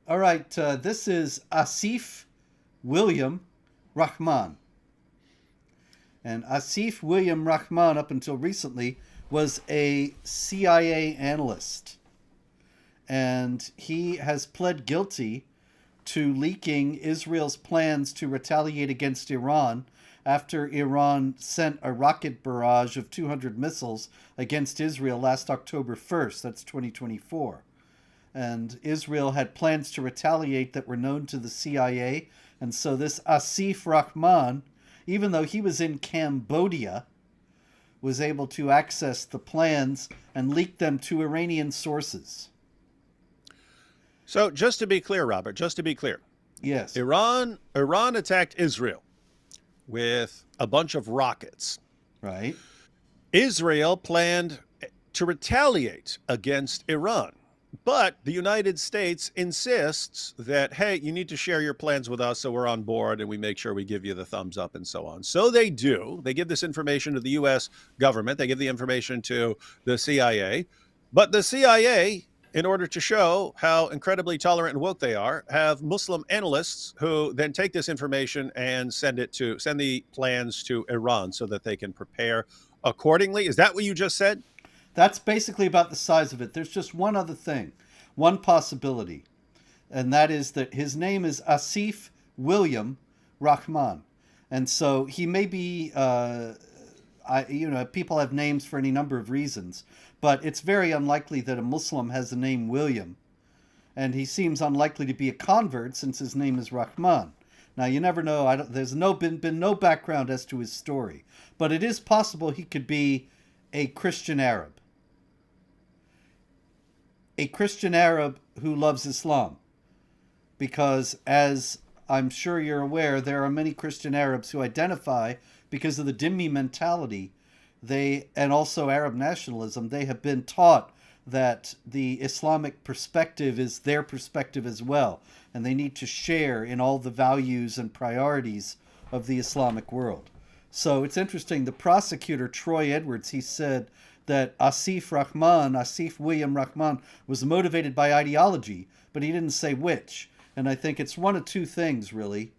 All right, this is Asif William Rahman. And Asif William Rahman, up until recently, was a CIA analyst. And he has pled guilty to leaking Israel's plans to retaliate against Iran after Iran sent a rocket barrage of 200 missiles against Israel last October 1st. That's 2024. And Israel had plans to retaliate that were known to the CIA. And so this Asif Rahman, even though he was in Cambodia, was able to access the plans and leak them to Iranian sources.
So just to be clear, Robert, just to be clear,
Yes.
Iran attacked Israel with a bunch of rockets.
Right.
Israel planned to retaliate against Iran. But the United States insists that, hey, you need to share your plans with us so we're on board and we make sure we give you the thumbs up and so on. So they do. They give this information to the U.S. government. They give the information to the CIA. But the CIA, in order to show how incredibly tolerant and woke they are, have Muslim analysts who then take this information and send the plans to Iran so that they can prepare accordingly. Is that what you just said?
That's basically about the size of it. There's just one other thing, one possibility, and that is that his name is Asif William Rahman. And so he may be, people have names for any number of reasons, but it's very unlikely that a Muslim has the name William. And he seems unlikely to be a convert since his name is Rahman. Now, you never know. There's been no background as to his story. But it is possible he could be a Christian Arab. A Christian Arab who loves Islam. Because, as I'm sure you're aware, there are many Christian Arabs who identify, because of the dhimmi mentality, and also Arab nationalism, they have been taught that the Islamic perspective is their perspective as well, and they need to share in all the values and priorities of the Islamic world. So it's interesting, the prosecutor, Troy Edwards, he said that Asif William Rahman, was motivated by ideology, but he didn't say which. And I think it's one of two things, really,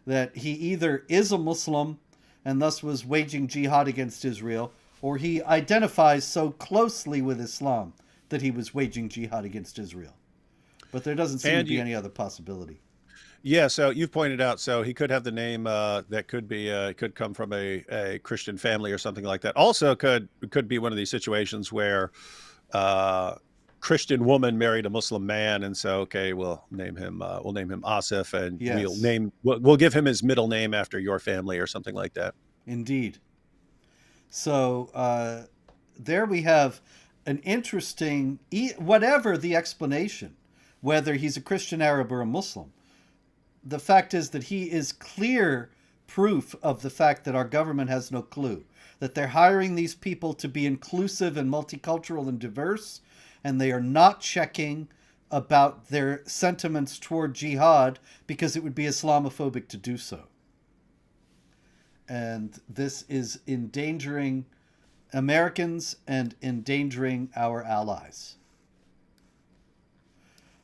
that he either is a Muslim and thus was waging jihad against Israel, or he identifies so closely with Islam that he was waging jihad against Israel. But there doesn't seem to be any other possibility.
Yeah, so you've pointed out, so he could have the name that could come from a Christian family or something like that. Also, could be one of these situations where Christian woman married a Muslim man, and so okay, we'll name him Asif, and
Yes.
we'll give him his middle name after your family or something like that.
Indeed. So there we have an interesting, whatever the explanation, whether he's a Christian Arab or a Muslim, the fact is that he is clear proof of the fact that our government has no clue. that they're hiring these people to be inclusive and multicultural and diverse, and they are not checking about their sentiments toward jihad because it would be Islamophobic to do so. And this is endangering Americans and endangering our allies.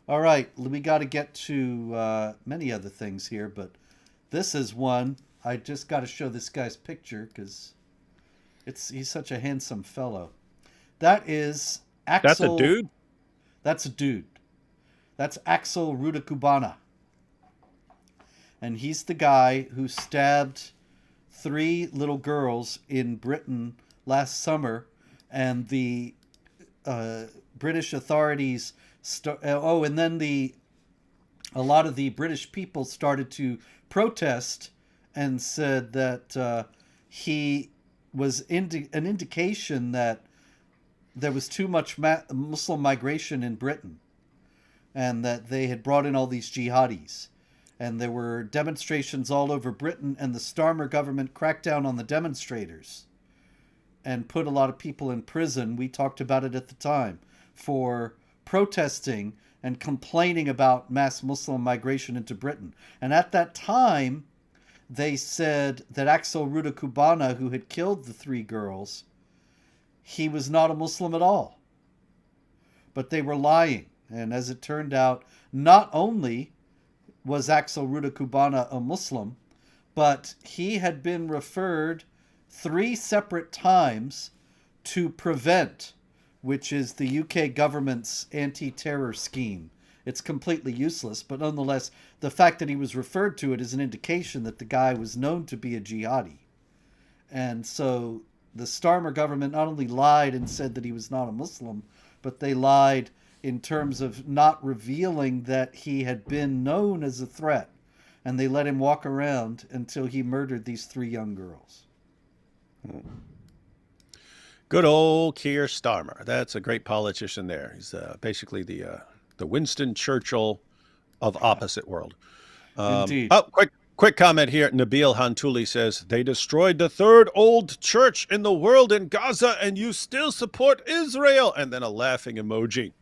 All right, we got to get to many other things here, but this is one. I just got to show this guy's picture because he's such a handsome fellow. That is Axel.
That's a dude?
That's a dude. That's Axel Rudakubana. And he's the guy who stabbed 3 little girls in Britain last summer, and the British authorities and then a lot of the British people started to protest and said that he was an indication that there was too much Muslim migration in Britain, and that they had brought in all these jihadis. And there were demonstrations all over Britain, and the Starmer government cracked down on the demonstrators and put a lot of people in prison. We talked about it at the time for protesting and complaining about mass Muslim migration into Britain. And at that time, they said that Axel Rudakubana, who had killed the 3 girls, he was not a Muslim at all. But they were lying. And as it turned out, not only was Axel Rudakubana a Muslim, but he had been referred 3 separate times to PREVENT, which is the UK government's anti-terror scheme. It's completely useless, but nonetheless, the fact that he was referred to it is an indication that the guy was known to be a jihadi. And so the Starmer government not only lied and said that he was not a Muslim, but they lied in terms of not revealing that he had been known as a threat. And they let him walk around until he murdered these 3 young girls.
Good old Keir Starmer. That's a great politician there. He's basically the Winston Churchill of opposite world.
Indeed.
Oh, quick comment here. Nabil Hantuli says, they destroyed the 3rd old church in the world in Gaza, and you still support Israel. And then a laughing emoji.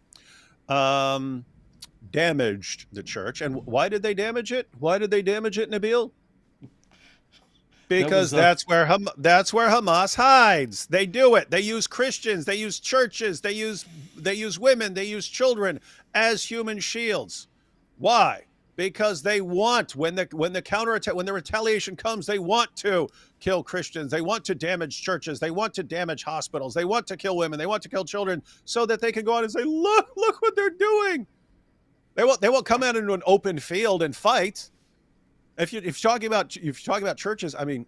Damaged the church. And why did they damage it? Why did they damage it, Nabil? Because that's where Hamas hides. They do it. They use Christians. They use churches. They use women. They use children as human shields. Why? Because they want, when the counterattack, when the retaliation comes, they want to kill Christians. They want to damage churches. They want to damage hospitals. They want to kill women. They want to kill children, so that they can go out and say, look what they're doing. They won't come out into an open field and fight. If you're talking about churches, I mean,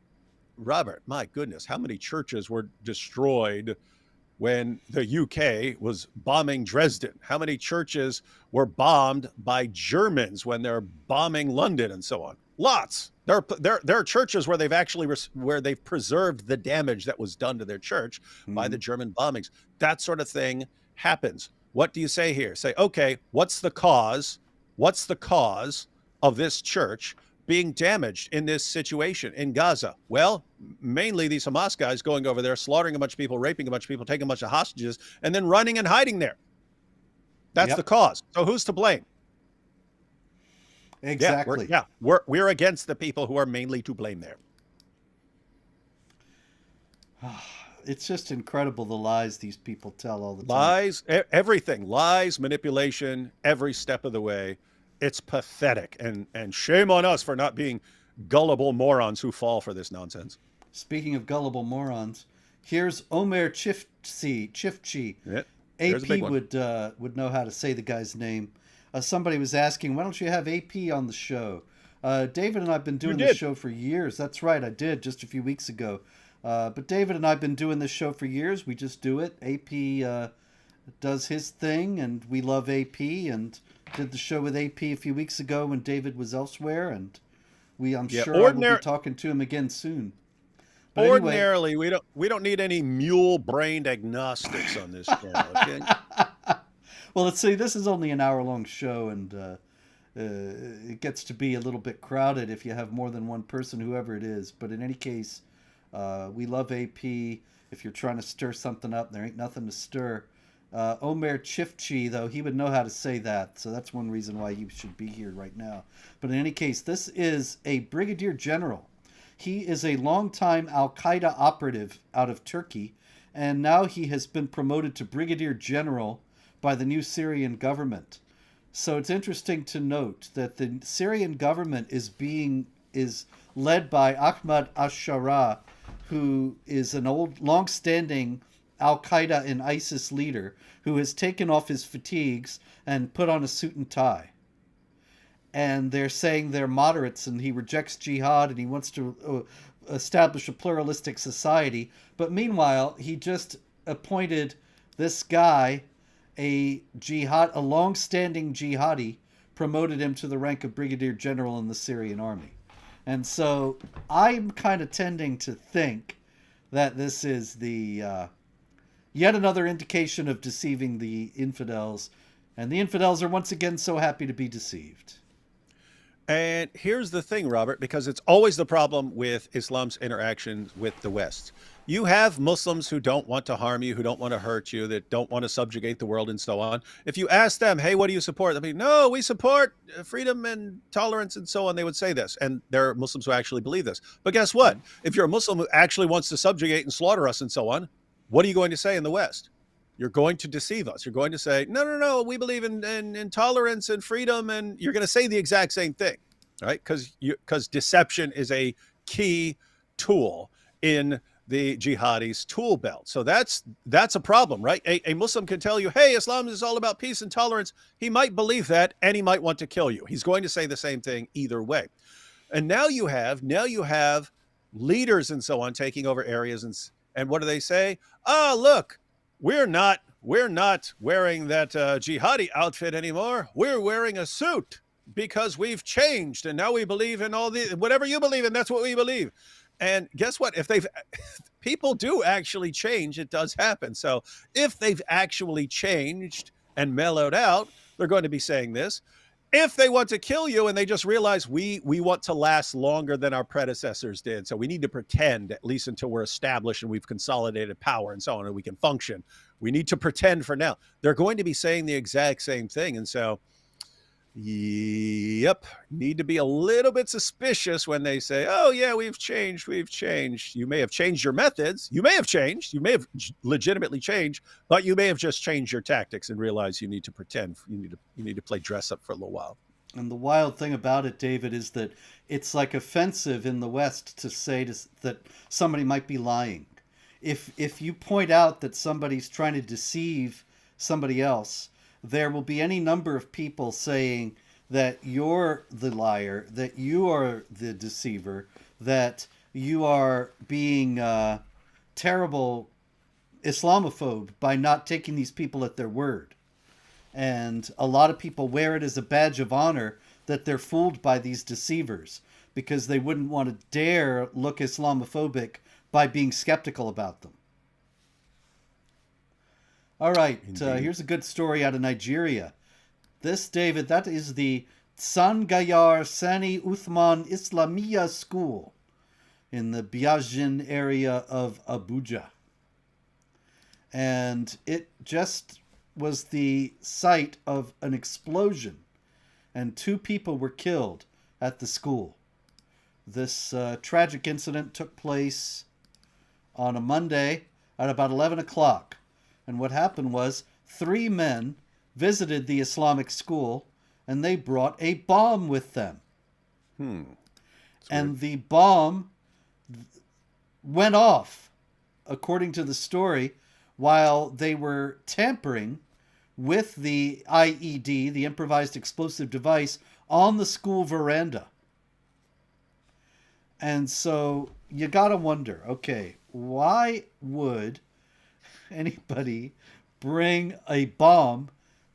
Robert, my goodness, how many churches were destroyed when the UK was bombing Dresden? How many churches were bombed by Germans when they're bombing London and so on? Lots. There are churches where they've preserved the damage that was done to their church by the German bombings. That sort of thing happens. What do you say here? Say, okay, what's the cause? What's the cause of this church being damaged in this situation in Gaza? Well, mainly these Hamas guys going over there, slaughtering a bunch of people, raping a bunch of people, taking a bunch of hostages, and then running and hiding there. That's the cause. So who's to blame?
Exactly.
We're against the people who are mainly to blame there.
It's just incredible, the lies these people tell all the time.
Lies, everything. Lies, manipulation, every step of the way. It's pathetic, and shame on us for not being gullible morons who fall for this nonsense.
Speaking of gullible morons, here's Omer Chifchi.
Yeah,
AP would know how to say the guy's name. Somebody was asking, why don't you have AP on the show? David and I have been doing this show for years. That's right, I did just a few weeks ago. But David and I have been doing this show for years. We just do it. AP does his thing, and we love AP, and did the show with AP a few weeks ago when David was elsewhere, and I'm sure I will be talking to him again soon. But
ordinarily, anyway, we don't need any mule-brained agnostics on this channel. Okay?
Well, let's see. This is only an hour-long show, and it gets to be a little bit crowded if you have more than one person, whoever it is. But in any case, We love AP. If you're trying to stir something up, there ain't nothing to stir. Omer Chifchi, though, he would know how to say that, so that's one reason why he should be here right now. But in any case, this is a brigadier general. He is a longtime Al Qaeda operative out of Turkey, and now he has been promoted to brigadier general by the new Syrian government. So it's interesting to note that the Syrian government is led by Ahmad al-Shara, who is an old, long-standing Al Qaeda and ISIS leader who has taken off his fatigues and put on a suit and tie. And they're saying they're moderates and he rejects jihad and he wants to establish a pluralistic society. But meanwhile, he just appointed this guy, a long-standing jihadi, promoted him to the rank of brigadier general in the Syrian army. And so I'm kind of tending to think that this is the yet another indication of deceiving the infidels. And the infidels are once again so happy to be deceived.
And here's the thing, Robert, because it's always the problem with Islam's interactions with the West. You have Muslims who don't want to harm you, who don't want to hurt you, that don't want to subjugate the world and so on. If you ask them, hey, what do you support? They'll be, no, we support freedom and tolerance and so on. They would say this. And there are Muslims who actually believe this. But guess what? If you're a Muslim who actually wants to subjugate and slaughter us and so on, what are you going to say in the West? You're going to deceive us. You're going to say, no, we believe in tolerance and freedom. And you're going to say the exact same thing, right? Because deception is a key tool in the jihadis' tool belt. So that's a problem, right? A Muslim can tell you, hey, Islam is all about peace and tolerance. He might believe that, and he might want to kill you. He's going to say the same thing either way. And now you have leaders and so on taking over areas, and what do they say? Oh, look, we're not wearing that jihadi outfit anymore. We're wearing a suit because we've changed, and now we believe in all the whatever you believe in. That's what we believe. And guess what? If people do actually change, it does happen. So if they've actually changed and mellowed out, they're going to be saying this. If they want to kill you and they just realize we want to last longer than our predecessors did, so we need to pretend, at least until we're established and we've consolidated power and so on, and we can function, we need to pretend for now. They're going to be saying the exact same thing. And so, yep, need to be a little bit suspicious when they say, oh, yeah, we've changed. You may have changed your methods. You may have legitimately changed, but you may have just changed your tactics and realized you need to pretend. You need to play dress up for a little while.
And the wild thing about it, David, is that it's like offensive in the West to say that somebody might be lying. If you point out that somebody's trying to deceive somebody else, there will be any number of people saying that you're the liar, that you are the deceiver, that you are being terrible Islamophobe by not taking these people at their word. And a lot of people wear it as a badge of honor that they're fooled by these deceivers because they wouldn't want to dare look Islamophobic by being skeptical about them. All right, here's a good story out of Nigeria. This, David, that is the Sangayar Sani Uthman Islamiyya School in the Biajin area of Abuja. And it just was the site of an explosion, and 2 people were killed at the school. This tragic incident took place on a Monday at about 11 o'clock. And what happened was 3 men visited the Islamic school and they brought a bomb with them. And the bomb went off, according to the story, while they were tampering with the IED, the improvised explosive device, on the school veranda. And so you gotta wonder, okay, why would anybody bring a bomb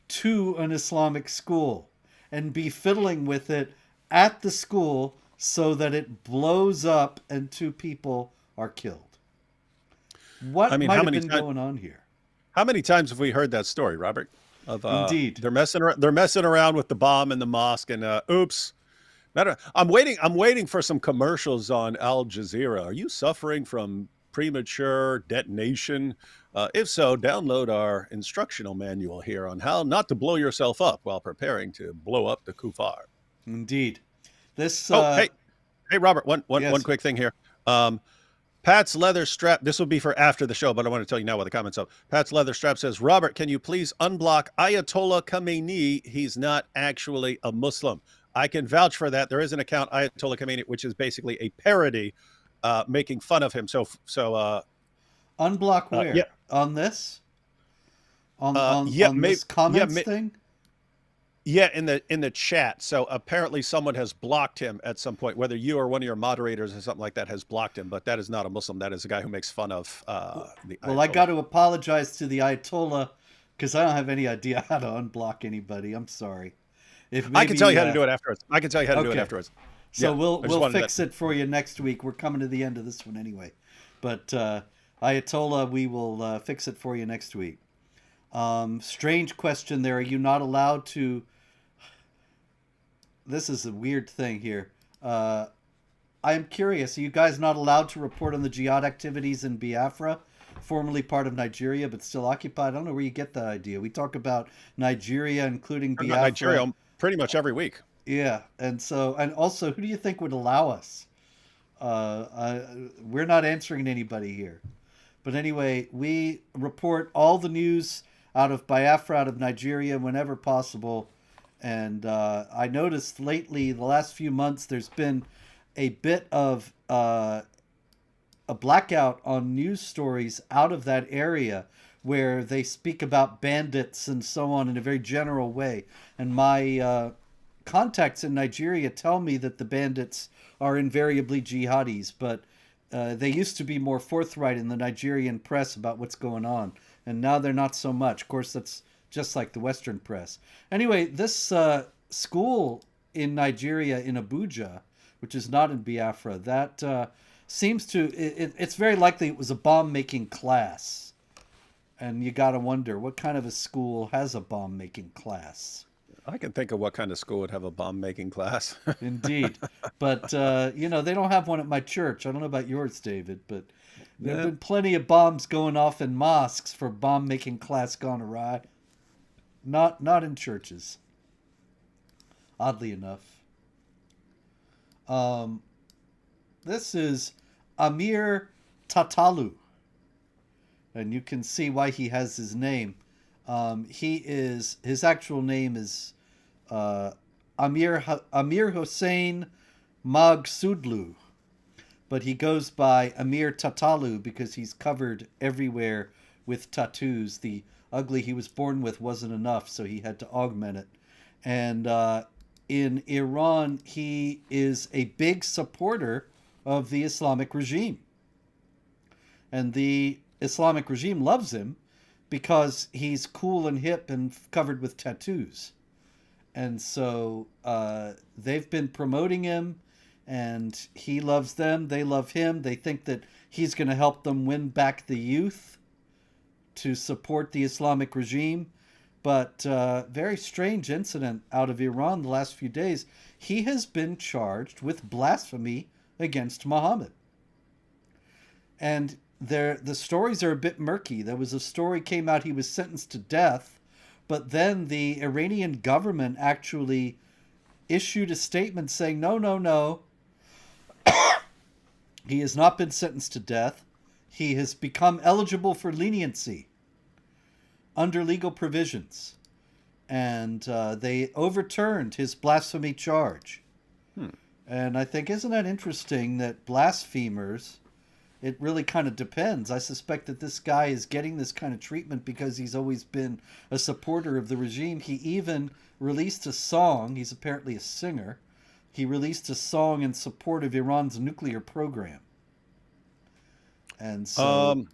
to an Islamic school and be fiddling with it at the school so that it blows up and 2 people are killed? What might have been going on here?
How many times have we heard that story, Robert?
Indeed.
They're messing around with the bomb in the mosque, and oops, I'm waiting for some commercials on Al Jazeera. Are you suffering from premature detonation? If so, download our instructional manual here on how not to blow yourself up while preparing to blow up the kufar.
Indeed. This,
Oh, hey, Robert. One
yes.
quick thing here. Um, Pat's leather strap. This will be for after the show, but I want to tell you now what the comments up. Pat's leather strap says, Robert, can you please unblock Ayatollah Khamenei? He's not actually a Muslim. I can vouch for that. There is an account, Ayatollah Khamenei, which is basically a parody making fun of him.
Unblock
Yeah,
where? On this?
yeah,
On
maybe,
this comments thing?
yeah, in the chat. So apparently someone has blocked him at some point, whether you or one of your moderators or something like that has blocked him. But that is not a Muslim. That is a guy who makes fun of the
Well, I
Ayatollah.
got to apologize to the Ayatollah because I don't have any idea how to unblock anybody. I'm sorry. If
I can tell
maybe,
you how to do it afterwards. I can tell you how to do it
okay.
afterwards.
So
Yeah, I just
we'll
wanted
fix it for you next week. We're coming to the end of this one anyway, but Ayatollah, we will fix it for you next week. Strange question there. Are you not allowed to? This is a weird thing here. I am curious. Are you guys not allowed to report on the jihad activities in Biafra, formerly part of Nigeria but still occupied? I don't know where you get that idea. We talk about Nigeria, including
About
Biafra.
Nigeria pretty much every week.
Yeah, and also, who do you think would allow us? We're not answering anybody here. But anyway, we report all the news out of Biafra, out of Nigeria, whenever possible. And I noticed lately, the last few months, there's been a bit of a blackout on news stories out of that area where they speak about bandits and so on in a very general way. And my contacts in Nigeria tell me that the bandits are invariably jihadis, but they used to be more forthright in the Nigerian press about what's going on, and now they're not so much. Of course, that's just like the Western press. Anyway, this school in Nigeria, in Abuja, which is not in Biafra, that seems to, it's very likely it was a bomb-making class. And you got to wonder, what kind of a school has a bomb-making class?
I can think of what kind of school would have a bomb making class.
Indeed. But, they don't have one at my church. I don't know about yours, David, but there have
Yeah.
been plenty of bombs going off in mosques for bomb-making class gone awry. Not in churches, oddly enough. This is Amir Tatalu, and you can see why he has his name. His actual name is Amir Hossein Magsudlu, but he goes by Amir Tatalu because he's covered everywhere with tattoos. The ugly he was born with wasn't enough, so he had to augment it. And in Iran, he is a big supporter of the Islamic regime. And the Islamic regime loves him because he's cool and hip and covered with tattoos. And so they've been promoting him, and he loves them. They love him. They think that he's going to help them win back the youth to support the Islamic regime. But very strange incident out of Iran the last few days. He has been charged with blasphemy against Muhammad. And the stories are a bit murky. There was a story came out he was sentenced to death, but then the Iranian government actually issued a statement saying, no, no, no, he has not been sentenced to death. He has become eligible for leniency under legal provisions. And they overturned his blasphemy charge. And I think, isn't that interesting that blasphemers, it really kind of depends. I suspect that this guy is getting this kind of treatment because he's always been a supporter of the regime. He even released a song. He's apparently a singer. He released a song in support of Iran's nuclear program. And so...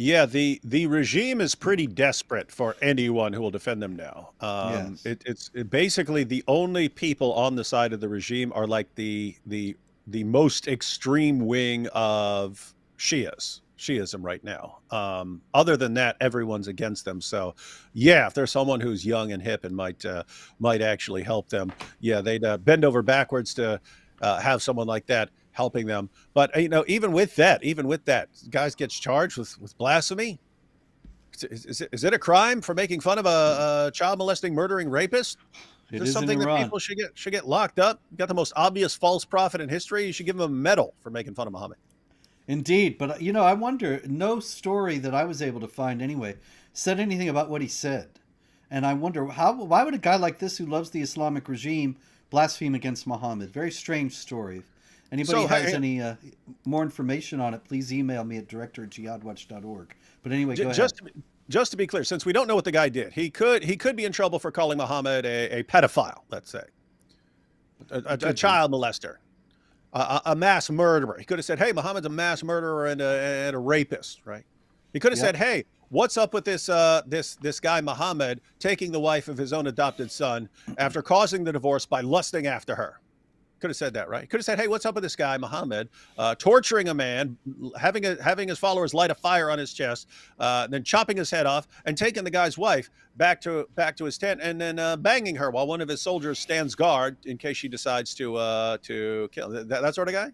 Yeah, the regime is pretty desperate for anyone who will defend them now.
Yes.
It's basically the only people on the side of the regime are like the most extreme wing of Shias. Shiism right now. Other than that, everyone's against them. So, yeah, if there's someone who's young and hip and might actually help them, yeah, they'd bend over backwards to have someone like that helping them. But even with that, guys gets charged with blasphemy. Is it a crime for making fun of a child molesting, murdering rapist? Is
It
this
is in
something that
Iran.
people should get locked up? You got the most obvious false prophet in history. You should give him a medal for making fun of Muhammad.
Indeed, but I wonder. No story that I was able to find anyway said anything about what he said, and I wonder why would a guy like this who loves the Islamic regime blaspheme against Muhammad? Very strange story. If anybody
So,
has
hey,
any more information on it, please email me at director@jihadwatch.org. But anyway, go ahead.
just to be clear, since we don't know what the guy did, he could be in trouble for calling Muhammad a pedophile, let's say, a
Could be.
child molester, a mass murderer. He could have said, "Hey, Muhammad's a mass murderer and a rapist," right? He could have said,
Yep.
"Hey, what's up with this guy Muhammad taking the wife of his own adopted son after causing the divorce by lusting after her?" Could have said that, right? Could have said, "Hey, what's up with this guy Muhammad torturing a man, having his followers light a fire on his chest, then chopping his head off, and taking the guy's wife back to his tent, and then banging her while one of his soldiers stands guard in case she decides to kill that sort of guy."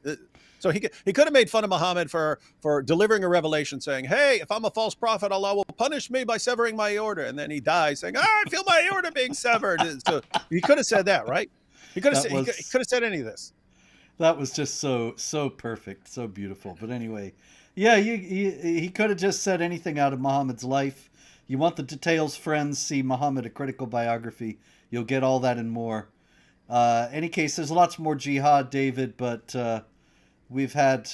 So he could have made fun of Muhammad for delivering a revelation saying, "Hey, if I'm a false prophet, Allah will punish me by severing my aorta," and then he dies saying, "I feel my aorta being severed." So he could have said that, right?
That
He could
was
have said any of this.
that was just so perfect, so beautiful. But anyway, yeah, he could have just said anything out of Muhammad's life. You want the details, friends? See Muhammad, a critical biography. You'll get all that and more. Any case, there's lots more jihad, David, but we've had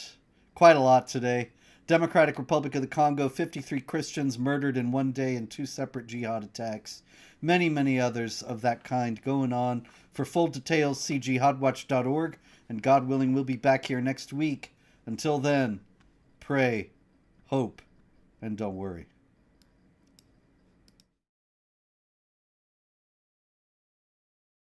quite a lot today. Democratic Republic of the Congo, 53 Christians murdered in one day in two separate jihad attacks. Many, many others of that kind going on. For full details, see jihadwatch.org, and God willing, we'll be back here next week. Until then, pray, hope, and don't worry.